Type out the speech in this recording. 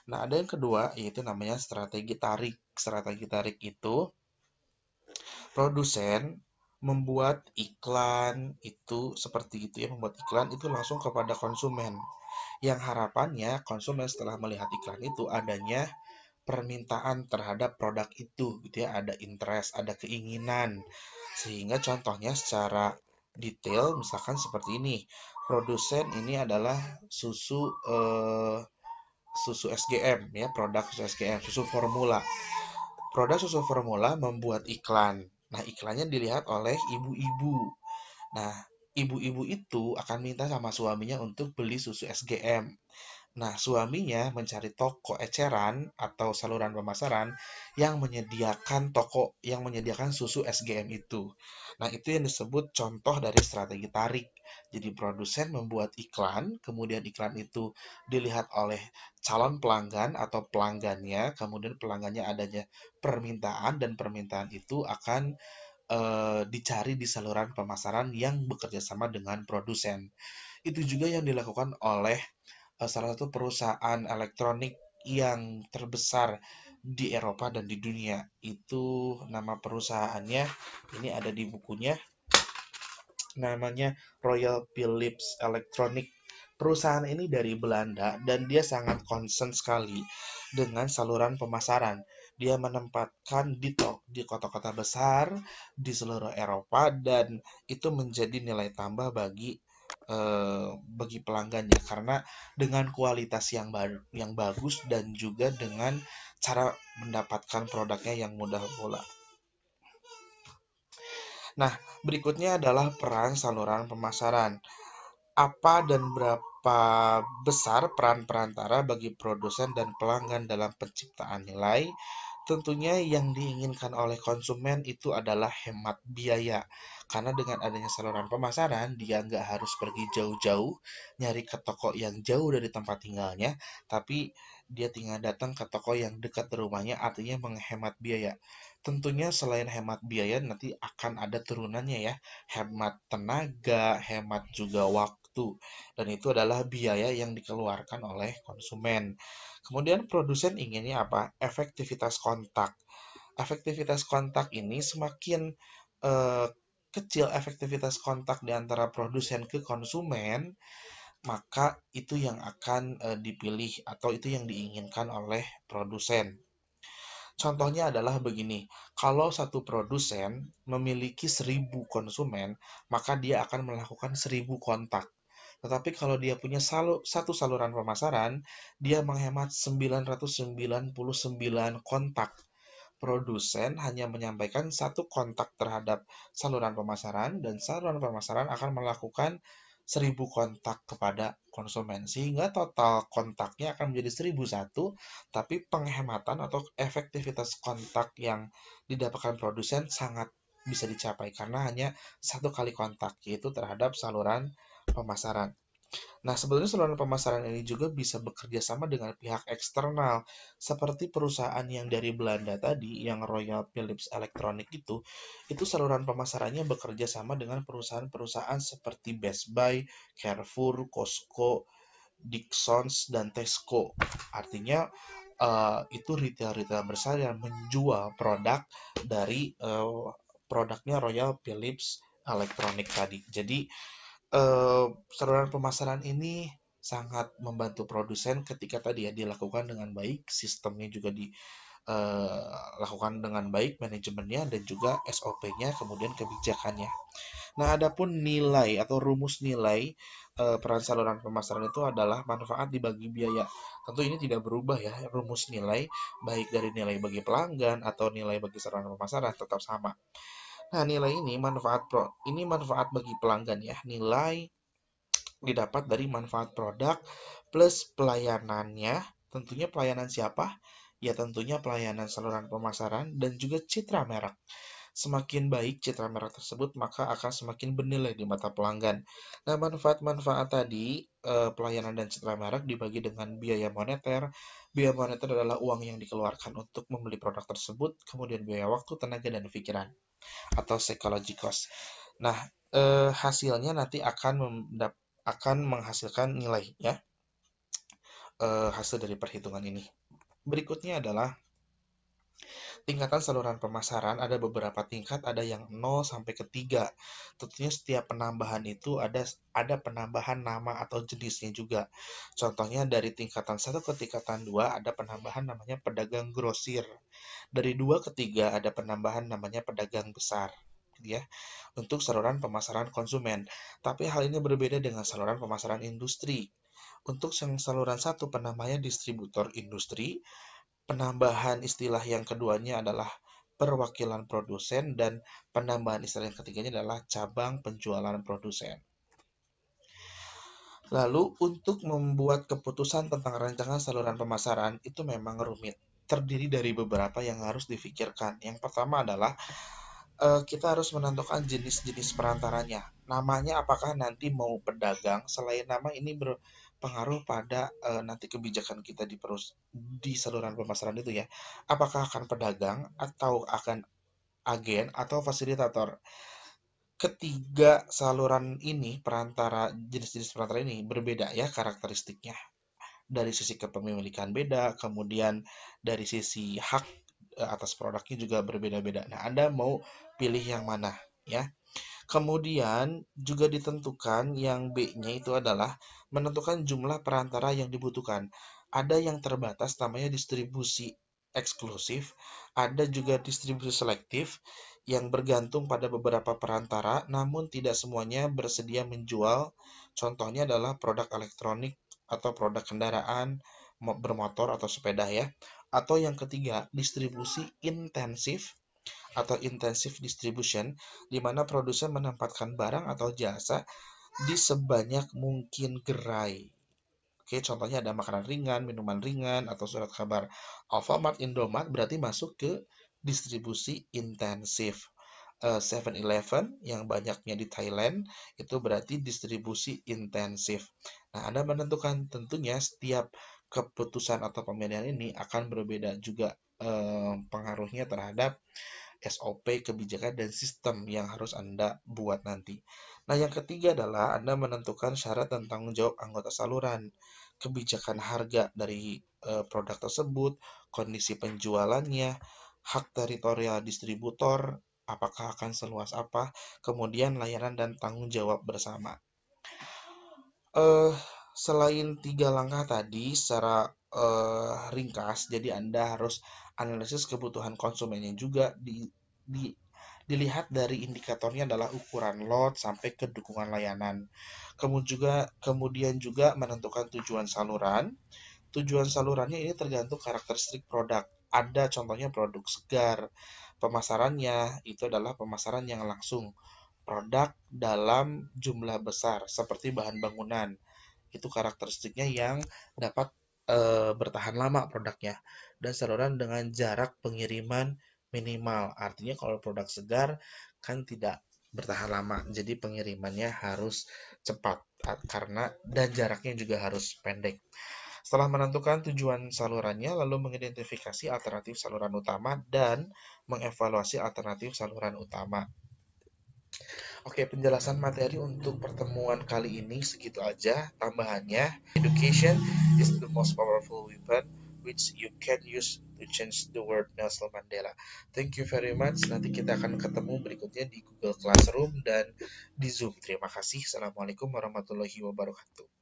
Nah, ada yang kedua, yaitu namanya strategi tarik. Strategi tarik itu produsen membuat iklan itu seperti itu ya, membuat iklan itu langsung kepada konsumen. Yang harapannya konsumen setelah melihat iklan itu adanya permintaan terhadap produk itu gitu ya, ada interest, ada keinginan. Sehingga contohnya secara detail misalkan seperti ini. Produsen ini adalah susu SGM ya, produk susu SGM, susu formula. Produk susu formula membuat iklan. Nah, iklannya dilihat oleh ibu-ibu. Nah, ibu-ibu itu akan minta sama suaminya untuk beli susu SGM. Nah, suaminya mencari toko eceran atau saluran pemasaran yang menyediakan susu SGM itu. Nah, itu yang disebut contoh dari strategi tarik. Jadi produsen membuat iklan, kemudian iklan itu dilihat oleh calon pelanggan atau pelanggannya, kemudian pelanggannya adanya permintaan dan permintaan itu akan dicari di saluran pemasaran yang bekerja sama dengan produsen. Itu juga yang dilakukan oleh salah satu perusahaan elektronik yang terbesar di Eropa dan di dunia. Itu nama perusahaannya, ini ada di bukunya, namanya Royal Philips Electronic. Perusahaan ini dari Belanda dan dia sangat concern sekali dengan saluran pemasaran. Dia menempatkan di kota-kota besar di seluruh Eropa dan itu menjadi nilai tambah bagi pelanggannya karena dengan kualitas yang bagus dan juga dengan cara mendapatkan produknya yang mudah pula. Nah, berikutnya adalah peran saluran pemasaran. Apa dan berapa besar peran perantara bagi produsen dan pelanggan dalam penciptaan nilai? Tentunya yang diinginkan oleh konsumen itu adalah hemat biaya. Karena dengan adanya saluran pemasaran, dia nggak harus pergi jauh-jauh, nyari ke toko yang jauh dari tempat tinggalnya, tapi dia tinggal datang ke toko yang dekat rumahnya, artinya menghemat biaya. Tentunya selain hemat biaya, nanti akan ada turunannya ya, hemat tenaga, hemat juga waktu, dan itu adalah biaya yang dikeluarkan oleh konsumen. Kemudian produsen inginnya apa? Efektivitas kontak. Efektivitas kontak ini semakin eh, kecil efektivitas kontak di antara produsen ke konsumen, maka itu yang akan dipilih atau itu yang diinginkan oleh produsen. Contohnya adalah begini, kalau satu produsen memiliki 1.000 konsumen, maka dia akan melakukan 1.000 kontak. Tetapi kalau dia punya satu saluran pemasaran, dia menghemat 999 kontak. Produsen hanya menyampaikan satu kontak terhadap saluran pemasaran dan saluran pemasaran akan melakukan 1.000 kontak kepada konsumen sehingga total kontaknya akan menjadi 1.001, tapi penghematan atau efektivitas kontak yang didapatkan produsen sangat bisa dicapai karena hanya satu kali kontak yaitu terhadap saluran pemasaran. Nah, sebenarnya saluran pemasaran ini juga bisa bekerja sama dengan pihak eksternal, seperti perusahaan yang dari Belanda tadi, yang Royal Philips Electronic itu saluran pemasarannya bekerja sama dengan perusahaan-perusahaan seperti Best Buy, Carrefour, Costco, Dixons, dan Tesco. Artinya, itu retail-retail besar yang menjual produk dari produknya Royal Philips Electronic tadi. Jadi, saluran pemasaran ini sangat membantu produsen ketika tadi ya dilakukan dengan baik, sistemnya juga dilakukan dengan baik, manajemennya dan juga SOP-nya, kemudian kebijakannya. Nah, adapun nilai atau rumus nilai peran saluran pemasaran itu adalah manfaat dibagi biaya. Tentu ini tidak berubah ya, rumus nilai baik dari nilai bagi pelanggan atau nilai bagi saluran pemasaran tetap sama. Nah, nilai ini manfaat bagi pelanggan ya. Nilai didapat dari manfaat produk plus pelayanannya. Tentunya pelayanan siapa? Ya tentunya pelayanan saluran pemasaran dan juga citra merek. Semakin baik citra merek tersebut, maka akan semakin bernilai di mata pelanggan. Nah, manfaat-manfaat tadi, pelayanan dan citra merek dibagi dengan biaya moneter. Biaya moneter adalah uang yang dikeluarkan untuk membeli produk tersebut, kemudian biaya waktu, tenaga, dan pikiran atau psychology cost. Nah, hasilnya nanti akan menghasilkan nilai ya. hasil dari perhitungan ini. Berikutnya adalah tingkatan saluran pemasaran. Ada beberapa tingkat, ada yang 0 sampai ke 3. Tentunya setiap penambahan itu ada penambahan nama atau jenisnya juga. Contohnya dari tingkatan 1 ke tingkatan 2 ada penambahan namanya pedagang grosir. Dari 2 ke 3 ada penambahan namanya pedagang besar, gitu ya, untuk saluran pemasaran konsumen. Tapi hal ini berbeda dengan saluran pemasaran industri. Untuk saluran 1 penambahannya distributor industri, penambahan istilah yang keduanya adalah perwakilan produsen, dan penambahan istilah yang ketiganya adalah cabang penjualan produsen. Lalu untuk membuat keputusan tentang rancangan saluran pemasaran itu memang rumit. Terdiri dari beberapa yang harus difikirkan. Yang pertama adalah kita harus menentukan jenis-jenis perantaranya. Namanya apakah nanti mau pedagang, selain nama ini berpengaruh pada nanti kebijakan kita di saluran pemasaran itu ya. Apakah akan pedagang atau akan agen atau fasilitator. Ketiga saluran ini, jenis-jenis perantara ini berbeda ya karakteristiknya. Dari sisi kepemilikan beda, kemudian dari sisi hak atas produknya juga berbeda-beda. Nah, Anda mau pilih yang mana ya? Kemudian juga ditentukan yang B-nya itu adalah menentukan jumlah perantara yang dibutuhkan. Ada yang terbatas namanya distribusi eksklusif, ada juga distribusi selektif yang bergantung pada beberapa perantara, namun tidak semuanya bersedia menjual. Contohnya adalah produk elektronik atau produk kendaraan bermotor atau sepeda ya. Atau yang ketiga, distribusi intensif atau intensive distribution, di mana produsen menempatkan barang atau jasa di sebanyak mungkin gerai. Oke, contohnya ada makanan ringan, minuman ringan, atau surat kabar. Alfamart, Indomart berarti masuk ke distribusi intensif. 7-Eleven yang banyaknya di Thailand itu berarti distribusi intensif. Nah, Anda menentukan tentunya setiap keputusan atau pemilihan ini akan berbeda juga pengaruhnya terhadap SOP, kebijakan, dan sistem yang harus Anda buat nanti. Nah, yang ketiga adalah Anda menentukan syarat dan tanggung jawab anggota saluran, kebijakan harga dari produk tersebut, kondisi penjualannya, hak teritorial distributor, apakah akan seluas apa, kemudian layanan dan tanggung jawab bersama. Selain 3 langkah tadi secara ringkas, jadi Anda harus analisis kebutuhan konsumennya juga dilihat dari indikatornya adalah ukuran lot sampai ke dukungan layanan. Kemudian juga menentukan tujuan saluran. Tujuan salurannya ini tergantung karakteristik produk. Ada contohnya produk segar. Pemasarannya itu adalah pemasaran yang langsung. Produk dalam jumlah besar seperti bahan bangunan. Itu karakteristiknya yang dapat bertahan lama produknya. Dan saluran dengan jarak pengiriman minimal. Artinya kalau produk segar kan tidak bertahan lama. Jadi pengirimannya harus cepat dan jaraknya juga harus pendek. Setelah menentukan tujuan salurannya, lalu mengidentifikasi alternatif saluran utama dan mengevaluasi alternatif saluran utama. Oke, penjelasan materi untuk pertemuan kali ini segitu aja. Tambahannya, education is the most powerful weapon which you can use to change the world, Nelson Mandela. Thank you very much. Nanti kita akan ketemu berikutnya di Google Classroom dan di Zoom. Terima kasih. Assalamualaikum warahmatullahi wabarakatuh.